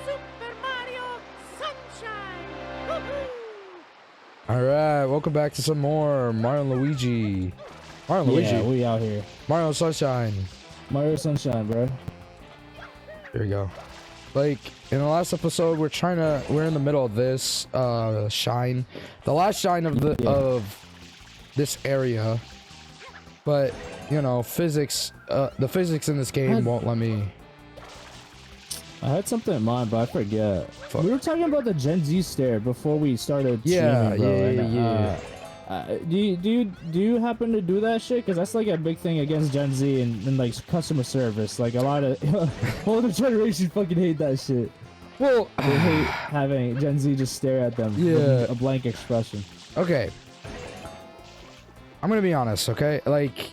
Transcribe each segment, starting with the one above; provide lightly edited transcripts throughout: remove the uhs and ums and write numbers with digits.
Super Mario Sunshine! Woohoo! Alright, welcome back to some more Mario and Luigi. Mario and Yeah, Luigi. we out here. Mario Sunshine. Mario Sunshine, bro. Here we go. Like, in the last episode, we're in the middle of this, shine. The last shine of of this area. But, you know, physics, the physics in this game won't let me. I had something in mind, but I forget. Fuck. We were talking about the Gen Z stare before we started Yeah, streaming, bro. yeah. Do you happen to do that shit? Because that's like a big thing against Gen Z and like customer service. Like a lot of older generation fucking hate that shit. Well, They hate having Gen Z just stare at them Yeah. with a blank expression. okay. I'm gonna be honest, okay? Like,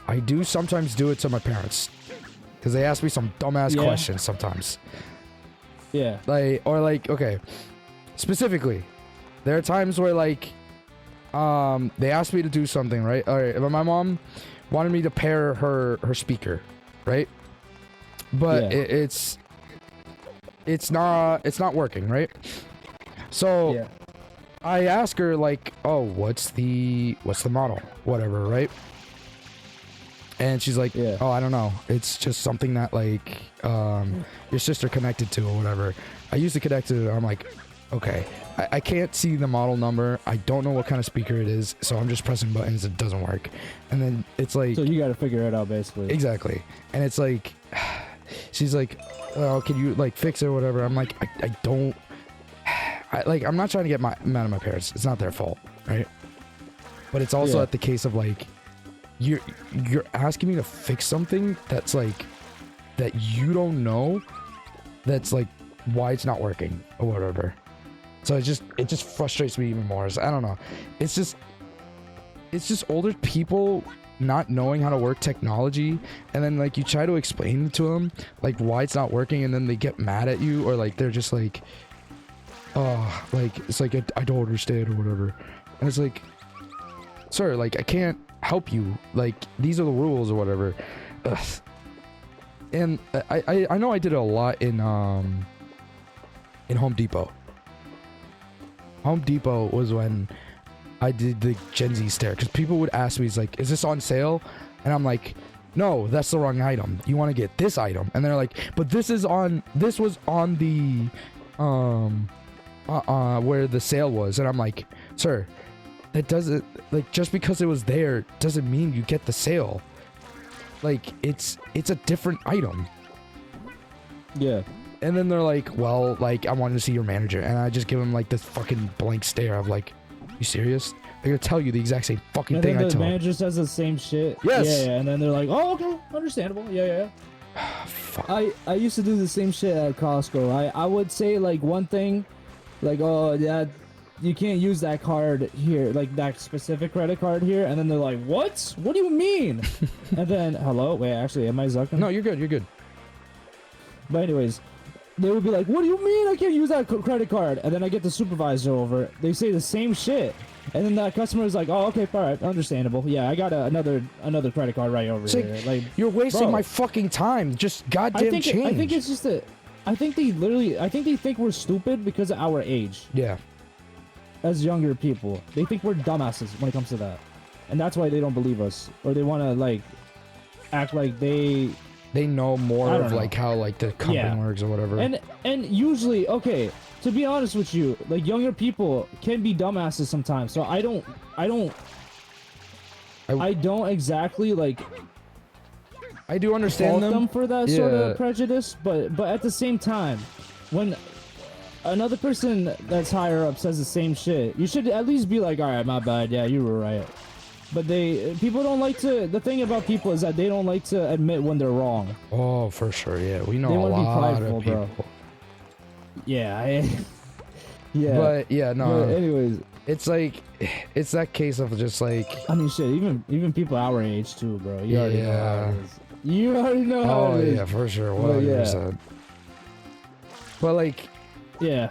I do sometimes do it to my parents. Because they ask me some dumbass Yeah. questions sometimes. Yeah. Like, okay. Specifically, there are times where, like, they asked me to do something, right? Alright, but my mom wanted me to pair her speaker, right? But Yeah. it's not working, right? So Yeah. I ask her, like, oh, what's the model? Whatever, right? And she's like, Yeah. oh, I don't know. It's just something that, like, your sister connected to or whatever. I used to connect to, I'm like, okay. I can't see the model number. I don't know what kind of speaker it is, so I'm just pressing buttons. It doesn't work. And then it's like... So you got to figure it out, basically. Exactly. And it's like... She's like, oh, can you, like, fix it or whatever? I'm like, I don't... I'm not trying to get mad at my parents. It's not their fault, right? But it's also Yeah. at the case of, like... You're asking me to fix something that's like that you don't know, that's like why it's not working or whatever. So it just frustrates me even more. So I don't know. It's just older people not knowing how to work technology, and then like you try to explain to them like why it's not working, and then they get mad at you, or like they're just like, oh, like it's like I don't understand or whatever, and it's like, sir, like I can't help you, like these are the rules or whatever. Ugh. And I know I did it a lot in Home Depot. Home Depot was when I did the Gen Z stare, because people would ask me, it's like, is this on sale? And I'm like, no, that's the wrong item. You want to get this item. And they're like, but this was on the where the sale was. And I'm like, sir, that doesn't, like, just because it was there doesn't mean you get the sale. Like, it's a different item. Yeah. And then they're like, well, like, I wanted to see your manager. And I just give them like this fucking blank stare of like, you serious? They're gonna tell you the exact same fucking And thing then I the told them. manager says the same shit. Yes. Yeah, and then they're like, oh, okay, understandable. Yeah. Fuck. I used to do the same shit at Costco. I would say like one thing, like, oh yeah, you can't use that card here, like that specific credit card here, and then they're like, what? What do you mean? And then, hello, wait, actually, am I Zucking? No, you're good. You're good. But anyways, they would be like, what do you mean I can't use that credit card? And then I get the supervisor over. They say the same shit. And then that customer is like, oh, okay, all right, understandable. Yeah, I got another credit card right over It's here. Like, you're wasting bro. my fucking time. Just goddamn change. I think it's just that. I think they think we're stupid because of our age Yeah. as younger people. They think we're dumbasses when it comes to that. And that's why they don't believe us. Or they want to, like, act like they... They know more I of don't know. like how like the company Yeah. works or whatever. And usually, okay, to be honest with you, like, younger people can be dumbasses sometimes. So I don't exactly, like, I do fault understand them for that sort Yeah. of prejudice, but at the same time, when another person that's higher up says the same shit, you should at least be like, all right, my bad, yeah, you were right. But people don't like to. The thing about people is that they don't like to admit when they're wrong. Oh, for sure. Yeah, we know They a wanna be lot prideful, of bro. people. Yeah, yeah. But yeah, no. But anyways, It's like, it's that case of just like, I mean, shit. Even people our age too, bro. You already know how it is. You already know how oh it is. yeah, for sure, But yeah. 100%. But like, Yeah.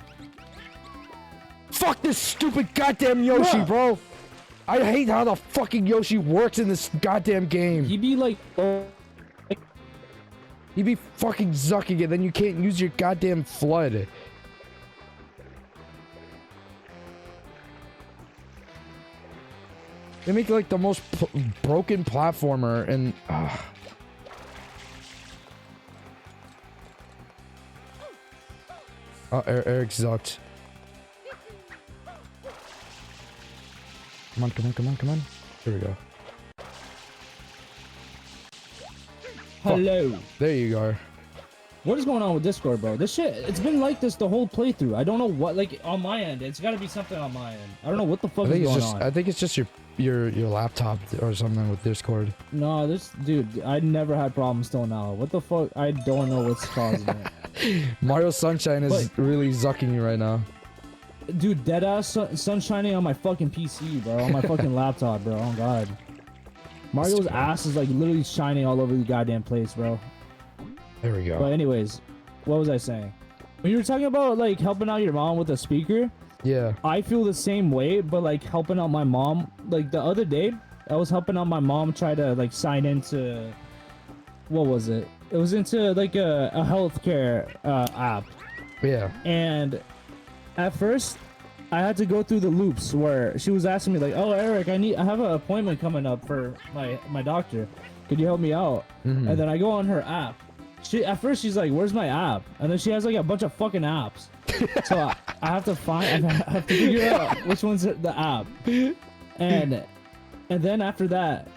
fuck this stupid goddamn Yoshi, Yeah. bro. I hate how the fucking Yoshi works in this goddamn game. He be like, oh, He'd be fucking zucking it, then you can't use your goddamn flood. They make like the most broken platformer and oh, Eric zucked. Come on, come on, come on, come on. Here we go. Hello. There you go. What is going on with Discord, bro? This shit, it's been like this the whole playthrough. I don't know what, like, on my end. It's gotta be something on my end. I don't know what the fuck is going on. I think it's just your laptop or something with Discord. No, this dude, I never had problems till now. What the fuck? I don't know what's causing it. Mario Sunshine is really zucking you right now. Dude, deadass sun shining on my fucking PC, bro. On my fucking laptop, bro. Oh god. Mario's ass is like literally shining all over the goddamn place, bro. There we go. But anyways, what was I saying? When you were talking about like helping out your mom with a speaker, yeah, I feel the same way, but like helping out my mom. Like the other day, I was helping out my mom try to like sign into, what was it? It was into like a healthcare app. Yeah. And at first, I had to go through the loops where she was asking me like, "Oh, Eric, I have an appointment coming up for my doctor. Could you help me out?" Mm-hmm. And then I go on her app. At first she's like, "Where's my app?" And then she has like a bunch of fucking apps. So I have to figure out which one's the app. And then after that,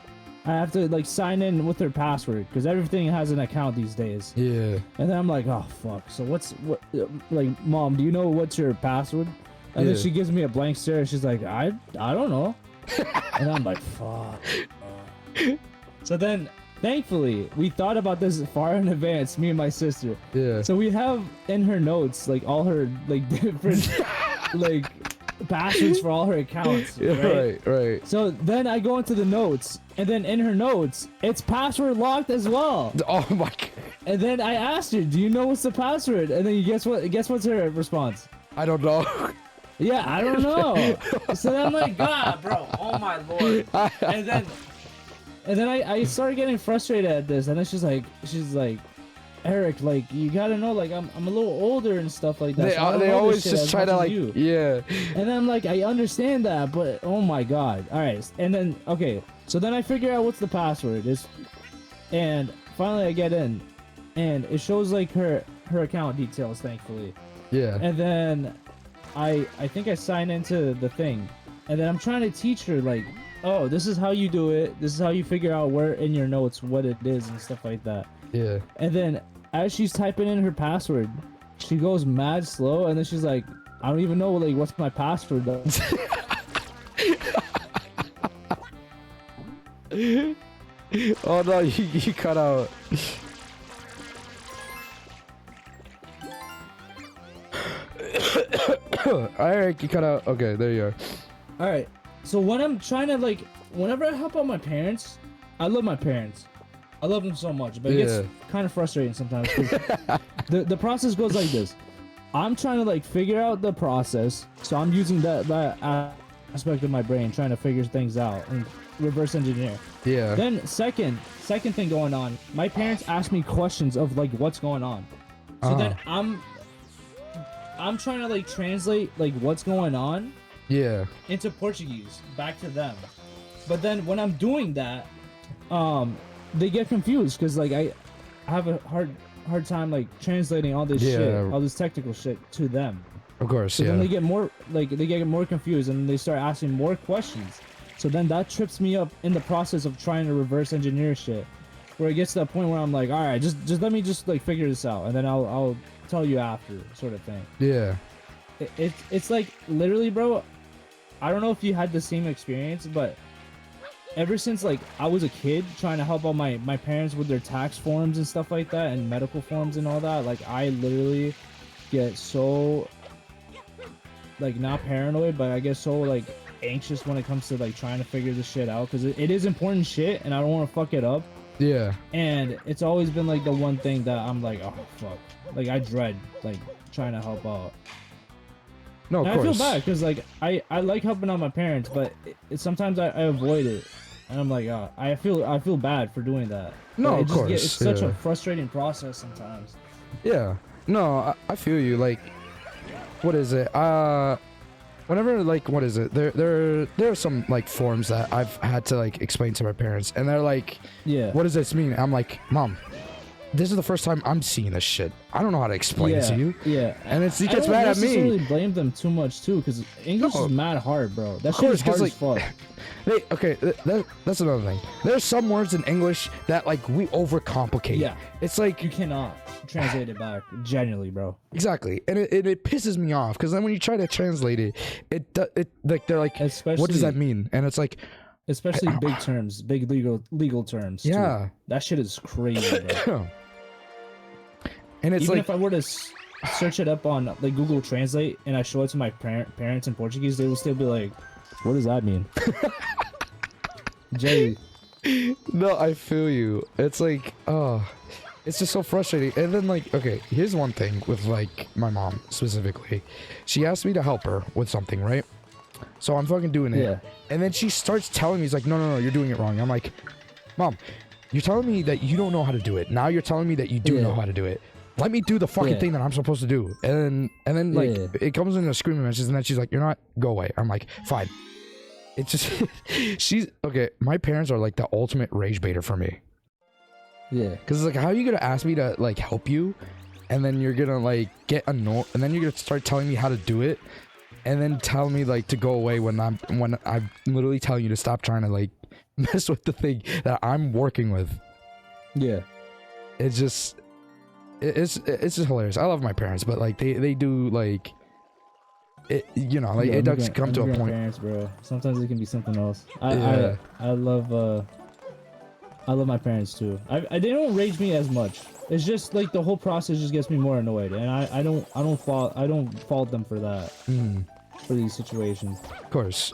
I have to like sign in with her password because everything has an account these days. Yeah. And then I'm like, "Oh fuck. So like, Mom, do you know what's your password?" And then she gives me a blank stare. She's like, I don't know." And I'm like, fuck. So then, thankfully, we thought about this far in advance, me and my sister. Yeah. So we have in her notes, like, all her, like, different, like, passwords for all her accounts. Right. So then I go into the notes, and then in her notes, it's password locked as well. Oh my god. And then I asked her, "Do you know what's the password?" And then you guess what? Guess what's her response? I don't know. Yeah, I don't know. So then I'm like, God, bro, oh my lord. And then I started getting frustrated at this, and then she's like, "Eric, like, you gotta know, like, I'm a little older and stuff like that." They always just try to like, yeah. And then I'm like, I understand that, but oh my god. All right, and then okay, so then I figure out what's the password is, and finally I get in, and it shows like her account details, thankfully. Yeah. And then I think I sign into the thing, and then I'm trying to teach her like, "Oh, this is how you do it. This is how you figure out where in your notes what it is and stuff like that." Yeah. And then as she's typing in her password, she goes mad slow, and then she's like, "I don't even know like what's my password though." Oh no, you cut out. Alright, you cut out. Okay, there you are. All right. So when I'm trying to like, whenever I help out my parents, I love my parents. I love them so much, but it gets kind of frustrating sometimes. 'Cause the process goes like this. I'm trying to like figure out the process, so I'm using that aspect of my brain trying to figure things out and reverse engineer. Yeah. Then second thing going on, my parents ask me questions of like what's going on. So then I'm trying to like translate like what's going on into Portuguese back to them. But then when I'm doing that, they get confused because like I have a hard time like translating all this shit, all this technical shit to them. Of course, so then they get more confused and they start asking more questions. So then that trips me up in the process of trying to reverse engineer shit, where it gets to the point where I'm like, all right, just let me just like figure this out, and then I'll tell you after, sort of thing. Yeah. It's like literally, bro. I don't know if you had the same experience, but ever since like I was a kid trying to help out my parents with their tax forms and stuff like that, and medical forms and all that, like I literally get so like not paranoid, but I get so like anxious when it comes to like trying to figure this shit out, because it is important shit and I don't want to fuck it up. Yeah. And it's always been like the one thing that I'm like, oh fuck, like I dread like trying to help out. No, of and course. I feel bad because like I like helping out my parents, but sometimes I avoid it and I'm like, I feel bad for doing that. No, Like, of course, it's such yeah. a frustrating process sometimes. Yeah. No, I feel you. Like, what is it? Whenever, like, what is it? There are some like forms that I've had to like explain to my parents, and they're like, Yeah. "What does this mean?" I'm like, "Mom, this is the first time I'm seeing this shit. I don't know how to explain it to you." Yeah. And he I gets don't mad at necessarily me. blame them too much too, because English No. is mad hard, bro. That Of shit course, is hard 'cause, as fuck. That's another thing. There's some words in English that like we overcomplicate. Yeah. It's like You cannot translate it back. Genuinely, bro. exactly, and it pisses me off because then when you try to translate it, it like they're like, Especially what does that mean? And it's like, Especially big terms, big legal terms. too. yeah. That shit is crazy, bro. And it's Even like, if I were to search it up on like Google Translate and I show it to my parents in Portuguese, they will still be like, "What does that mean?" Jay, no, I feel you. It's like, oh, it's just so frustrating. And then like, okay, here's one thing with like my mom specifically. She asked me to help her with something, right? So I'm fucking doing it. Yeah. And then she starts telling me, he's like, no, you're doing it wrong. I'm like, Mom, you're telling me that you don't know how to do it. Now you're telling me that you do Yeah. know how to do it. Let me do the fucking Yeah. thing that I'm supposed to do. And then like Yeah. it comes in a screaming match, and then she's like, "You're not, go away." I'm like, fine. It's just she's okay. My parents are like the ultimate rage baiter for me. yeah, Cause it's like, how are you gonna ask me to like help you, and then you're gonna like get annoyed, and then you're gonna start telling me how to do it, and then tell me like to go away when I'm literally telling you to stop trying to like mess with the thing that I'm working with. yeah. It's just it's just hilarious. I love my parents, but like they do like it, you know, like Yeah, it does come to a immigrant point. Parents, bro. Sometimes it can be something else. Yeah. I love my parents too. They don't rage me as much. It's just like the whole process just gets me more annoyed, and I don't fault them for that, for these situations. Of course.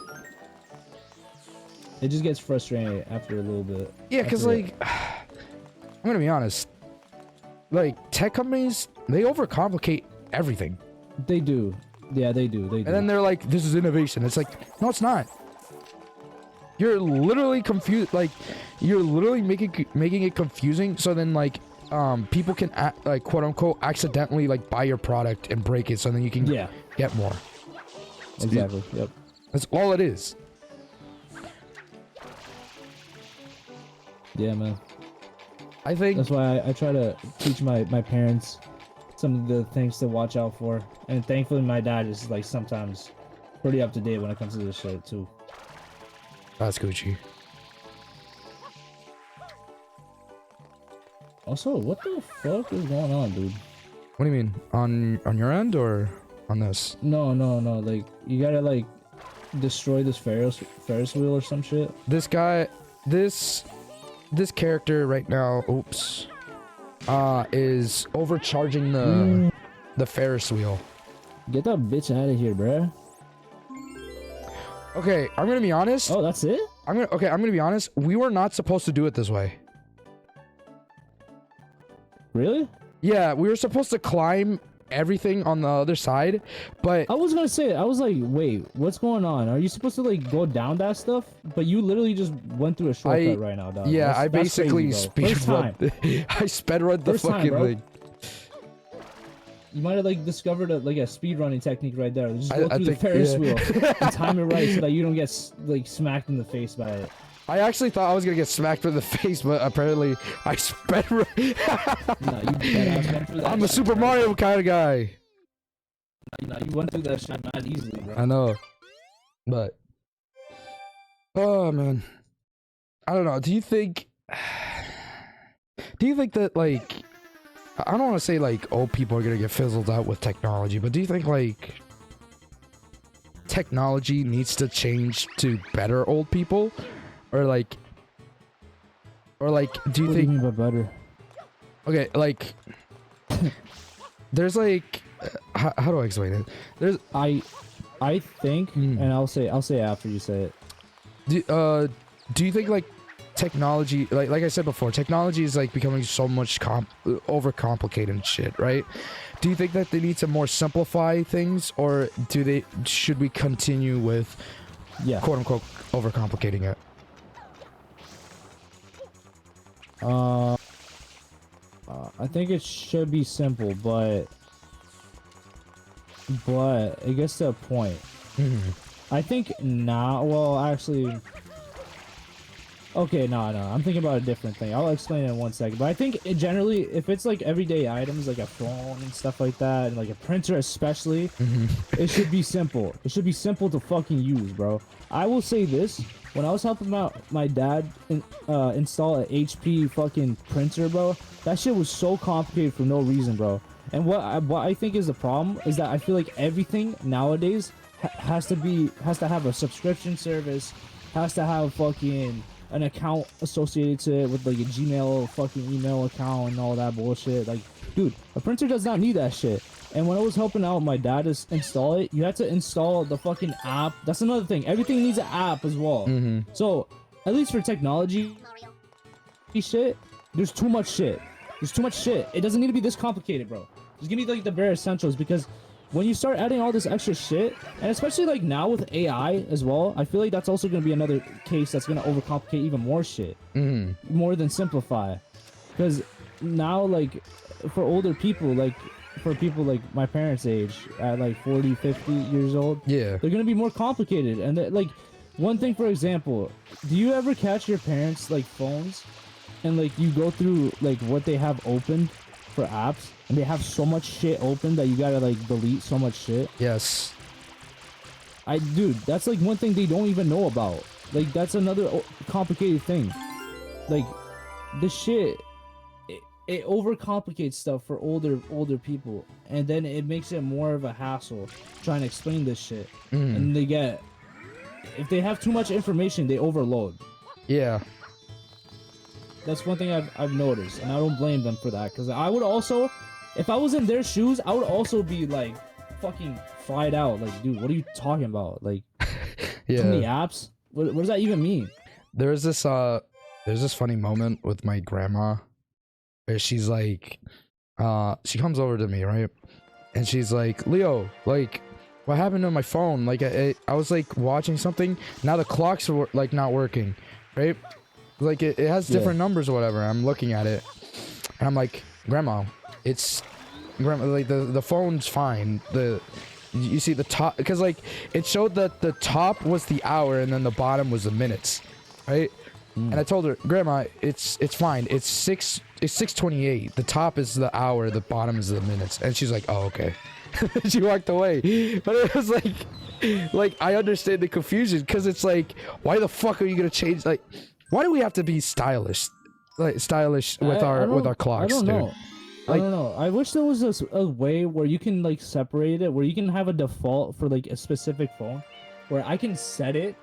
It just gets frustrating after a little bit. Yeah, because After- like I'm gonna be honest, like tech companies, they overcomplicate everything, they do. Yeah, they do. They do. and then they're like, "This is innovation." It's like, no, it's not. You're literally confused. Like, you're literally making it confusing. So then, like, people can like quote unquote accidentally like buy your product and break it, so then you can Yeah, get more. exactly. Yep. That's all it is. Yeah, man. I think. That's why I try to teach my parents some of the things to watch out for, and thankfully my dad is like sometimes pretty up to date when it comes to this shit too. That's Gucci. Also, what the fuck is going on, dude? What do you mean? On your end or on this? No. Like you gotta like destroy this Ferris wheel or some shit. This guy, this character right now, oops, is overcharging the Ferris wheel. Get that bitch out of here, bruh. Okay, I'm gonna be honest. Oh, that's it? I'm gonna be honest. We were not supposed to do it this way. Really? Yeah, we were supposed to climb everything on the other side, but I was gonna say it. I was like, wait, what's going on? Are you supposed to like go down that stuff? But you literally just went through a shortcut right now, dog. yeah, I That's basically crazy, bro. speed First time. run. I sped run the First time, fucking bro. thing. You might have like discovered a speed running technique right there. Just go I through the think- Ferris yeah. wheel and time it right so that you don't get like smacked in the face by it. I actually thought I was gonna get smacked in the face, but apparently I sped run. Nah, you badass went through that. I'm a shit, Super bro. Mario kind of guy. Nah, you went through that shit mad easily, bro. I know, but oh man, I don't know. Do you think that like I don't want to say like old people are gonna get fizzled out with technology, but do you think like technology needs to change to better old people, or like do you What do you think mean by better? okay like there's like how do I explain it? There's I think, and I'll say after you say it. do you think like technology, like I said before, technology is like becoming so much overcomplicated and shit, right? Do you think that they need to more simplify things, or should we continue with Yeah. quote unquote overcomplicating it? I think it should be simple, but it gets to a point. I think now, well, actually, okay, no, I'm thinking about a different thing. I'll explain it in 1 second. But I think generally, if it's like everyday items, like a phone and stuff like that, and like a printer especially, it should be simple. It should be simple to fucking use, bro. I will say this: when I was helping out my dad install a HP fucking printer, bro, that shit was so complicated for no reason, bro. And what I think is the problem is that I feel like everything nowadays has to have a subscription service, has to have fucking an account associated to it with like a Gmail fucking email account and all that bullshit. Like, dude, a printer does not need that shit. And when I was helping out my dad to install it, you had to install the fucking app. That's another thing. Everything needs an app as well. So at least for technology shit, there's too much shit. There's too much shit. It doesn't need to be this complicated, bro. Just give me like the bare essentials, because when you start adding all this extra shit, and especially like now with AI as well, I feel like that's also going to be another case that's going to overcomplicate even more shit. More than simplify. Because now, like, for older people, like, for people like my parents' age, at like 40, 50 years old, Yeah. they're going to be more complicated. And like, one thing, for example, do you ever catch your parents' like phones and like you go through like what they have opened for apps, and they have so much shit open that you gotta like delete so much shit? Yes. Dude, that's like one thing they don't even know about. Like, that's another complicated thing. Like, this shit, it overcomplicates stuff for older people, and then it makes it more of a hassle trying to explain this shit. And if they have too much information, they overload. Yeah. That's one thing I've noticed, and I don't blame them for that, because I would also, if I was in their shoes, I would also be like fucking fried out. Like, dude, what are you talking about? Like, too many apps? What does that even mean? There's this funny moment with my grandma where she's like, she comes over to me, right? And she's like, Leo, like, what happened to my phone? Like, I was like watching something, now the clocks are like not working, right? Like, it has different numbers or whatever. I'm looking at it and I'm like, Grandma, like the phone's fine. You see the top, because like it showed that the top was the hour and then the bottom was the minutes, right? And I told her, Grandma, it's fine. It's 6:28. The top is the hour, the bottom is the minutes. And she's like, oh, okay. She walked away. But it was like I understand the confusion, because it's like, why the fuck are you gonna change? Like, why do we have to be stylish with our clocks? I don't know. Dude? I don't know. I wish there was a way where you can like separate it, where you can have a default for like a specific phone, where I can set it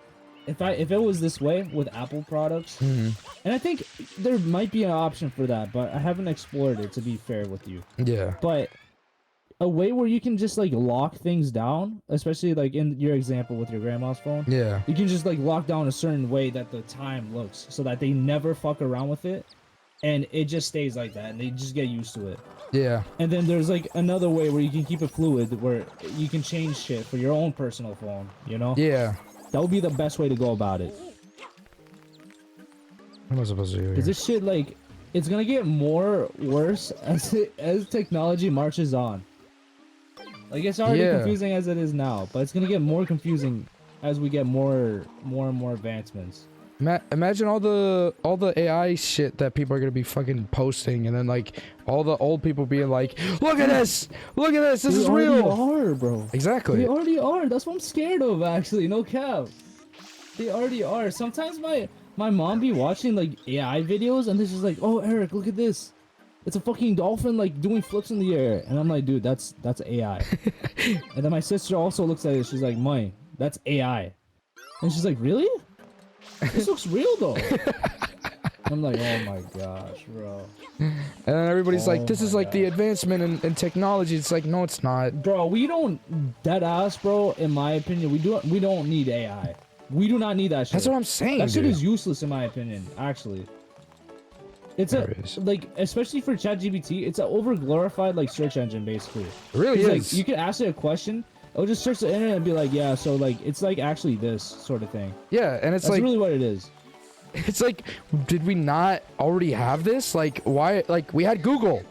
if it was this way with Apple products. And I think there might be an option for that, but I haven't explored it, to be fair with you. Yeah. But a way where you can just like lock things down, especially like in your example with your grandma's phone. Yeah. You can just like lock down a certain way that the time looks, so that they never fuck around with it, and it just stays like that, and they just get used to it. Yeah. And then there's like another way where you can keep it fluid, where you can change shit for your own personal phone, you know? Yeah. That would be the best way to go about it. What am I supposed to do? Because this shit, like, it's gonna get more worse as technology marches on. Like, it's already confusing as it is now, but it's gonna get more confusing as we get more and more advancements. Imagine all the AI shit that people are gonna be fucking posting, and then like all the old people being like, "Look at this! Look at this! This is real!" They already are, bro. Exactly. They already are. That's what I'm scared of, actually. No cap. They already are. Sometimes my mom be watching like AI videos, and this is like, "Oh, Eric, look at this. It's a fucking dolphin like doing flips in the air," and I'm like, "Dude, that's AI." And then my sister also looks at it. She's like, "Mine, that's AI," and she's like, "Really? This looks real though." I'm like, oh my gosh, bro. And then everybody's like, this is like the advancement in technology. It's like, no, it's not. Bro, we don't, dead ass, bro, in my opinion, we don't need AI. We do not need that shit. That's what I'm saying, That shit dude. is useless in my opinion, actually. It's like, especially for ChatGPT, it's an over-glorified, like, search engine, basically. It really is. Like, you can ask it a question, it'll just search the internet and be like, yeah, so, like, it's, like, actually this sort of thing. Yeah, and it's That's like... really what it is. It's like, did we not already have this? Like, why? Like, we had Google.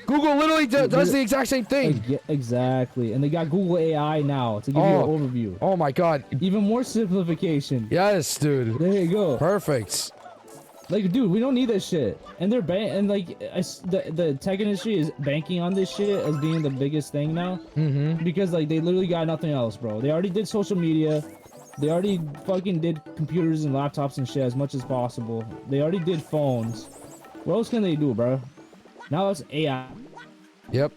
Google literally does the exact same thing. Yeah, exactly. And they got Google AI now to give you an overview. Oh my god. Even more simplification. Yes, dude. There you go. Perfect. Like, dude, we don't need that shit. And they're the tech industry is banking on this shit as being the biggest thing now. Mm-hmm. Because like they literally got nothing else, bro. They already did social media. They already fucking did computers and laptops and shit as much as possible. They already did phones. What else can they do, bro? Now it's AI. Yep.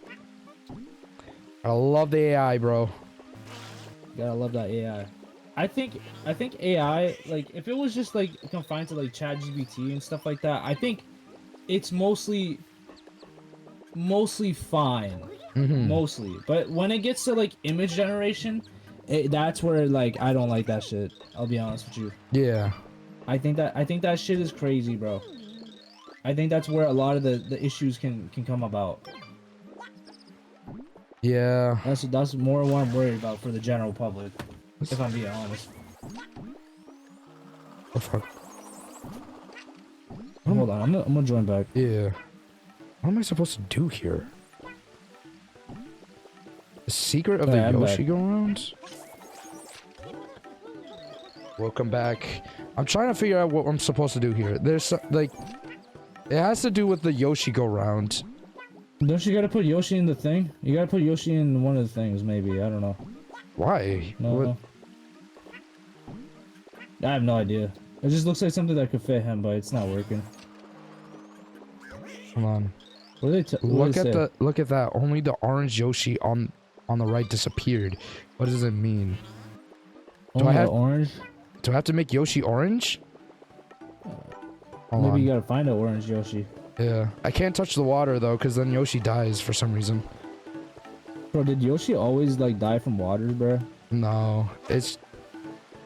I love the AI, bro. Gotta love that AI. I think AI, like, if it was just like confined to like ChatGPT and stuff like that, I think it's mostly fine. Mostly. But when it gets to like image generation, that's where like I don't like that shit. I'll be honest with you. Yeah. I think that shit is crazy, bro. I think that's where a lot of the issues can come about. Yeah. That's more what I'm worried about for the general public, if I'm being honest. Oh fuck. Hold on, I'm gonna join back. Yeah. What am I supposed to do here? The secret of the I'm Yoshi back. go around? Welcome back. I'm trying to figure out what I'm supposed to do here. There's like, it has to do with the Yoshi go round. Don't you gotta put Yoshi in the thing? You gotta put Yoshi in one of the things, maybe. I don't know. Why? No. What? I have no idea. It just looks like something that could fit him, but it's not working. Hold on. What do they Look at that. Only the orange Yoshi on the right disappeared. What does it mean? I have- orange? Do I have to make Yoshi orange? Hold Maybe on. you gotta find an orange Yoshi. Yeah. I can't touch the water though, because then Yoshi dies for some reason. Bro, did Yoshi always like die from water, bro? No. It's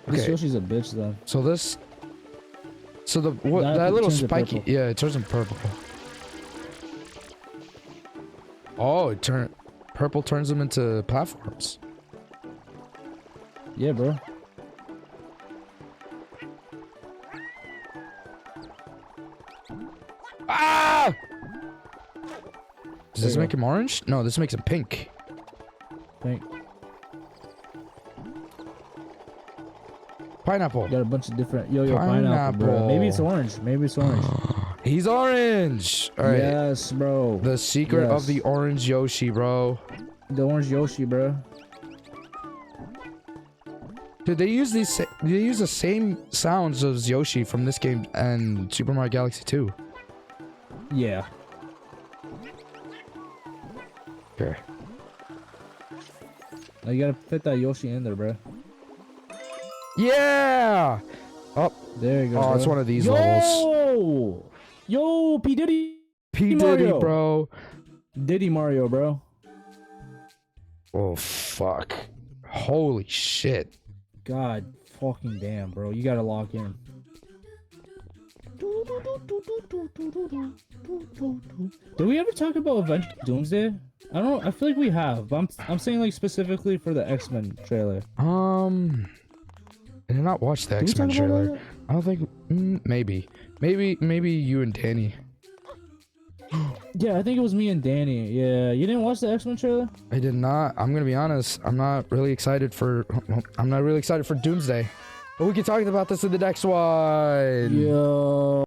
This okay. Yoshi's a bitch then. So this. So the what That that little turns it spiky. purple. Yeah, it turns them purple. Oh, purple turns them into platforms. Yeah, bro. Ah! Does this you make him orange? No, this makes him pink. Pink. Pineapple. Got a bunch of different pineapple, bro. Pineapple. Maybe it's orange. Maybe it's orange. He's orange. All right. Yes, bro. The secret of Yes. the orange Yoshi, bro. The orange Yoshi, bro. Dude, they use the same sounds as Yoshi from this game and Super Mario Galaxy 2. Yeah. Okay. Now you gotta fit that Yoshi in there, bro. Yeah. Oh, There you go. oh, bro. it's one of these levels. Yo, P Diddy. P Diddy, Mario. bro. Diddy Mario, bro. Oh fuck. Holy shit. God fucking damn, bro. You gotta lock in. Did we ever talk about Avengers Doomsday? I don't know. I feel like we have. But I'm saying like specifically for the X-Men trailer. I did not watch the Did we X-Men talk about trailer. that? I don't think. Maybe you and Danny. Yeah, I think it was me and Danny. Yeah, you didn't watch the X-Men trailer? I did not. I'm gonna be honest. I'm not really excited for Doomsday. But we can talk about this in the next one. Yo.